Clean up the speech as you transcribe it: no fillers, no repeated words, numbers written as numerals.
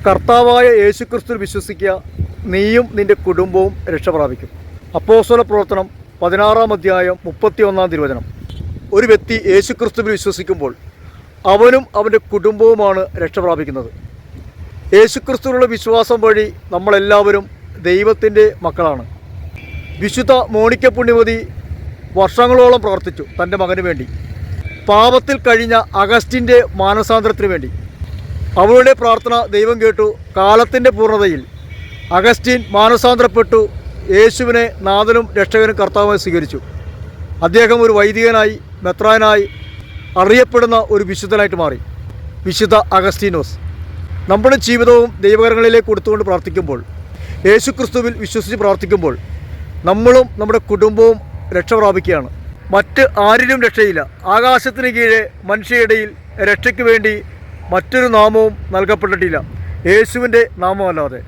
കർത്താവായ യേശുക്രിസ്തുവിൽ വിശ്വസിക്കുക, നീയും നിൻ്റെ കുടുംബവും രക്ഷ പ്രാപിക്കും. അപ്പോസ്തല പ്രവർത്തനം 16-ാം അധ്യായം 31-ാം തിരുവചനം. ഒരു വ്യക്തി യേശുക്രിസ്തുവിൽ വിശ്വസിക്കുമ്പോൾ അവനും അവൻ്റെ കുടുംബവുമാണ് രക്ഷ പ്രാപിക്കുന്നത്. യേശുക്രിസ്തുവിലുള്ള വിശ്വാസം വഴി നമ്മളെല്ലാവരും ദൈവത്തിൻ്റെ മക്കളാണ്. വിശുദ്ധ മോണിക്ക പുണ്യവതി വർഷങ്ങളോളം പ്രവർത്തിച്ചു തൻ്റെ മകന് വേണ്ടി. പാപത്തിൽ കഴിഞ്ഞ അഗസ്റ്റിൻ്റെ മാനസാന്തരത്തിന് വേണ്ടി. അവളുടെ പ്രാർത്ഥന ദൈവം കേട്ടു. കാലത്തിൻ്റെ പൂർണ്ണതയിൽ അഗസ്റ്റിൻ മാനസാന്തരപ്പെട്ടു. യേശുവിനെ നാഥനും രക്ഷകനും കർത്താവുമായി സ്വീകരിച്ചു. അദ്ദേഹം ഒരു വൈദികനായി, മെത്രാനായി അറിയപ്പെടുന്ന ഒരു വിശുദ്ധനായിട്ട് മാറി. വിശുദ്ധ അഗസ്റ്റീനോസ്. നമ്മുടെ ജീവിതവും ദൈവകരങ്ങളിലേക്ക് കൊടുത്തുകൊണ്ട് പ്രാർത്ഥിക്കുമ്പോൾ, യേശുക്രിസ്തുവിൽ വിശ്വസിച്ച് പ്രാർത്ഥിക്കുമ്പോൾ നമ്മളും നമ്മുടെ കുടുംബവും രക്ഷ പ്രാപിക്കുകയാണ്. മറ്റ് ആരിലും രക്ഷയില്ല. ആകാശത്തിന് കീഴെ മനുഷ്യയിടയിൽ രക്ഷയ്ക്ക് വേണ്ടി മറ്റൊരു നാമവും നൽകപ്പെട്ടിട്ടില്ല, യേശുവിൻ്റെ നാമമല്ലാതെ.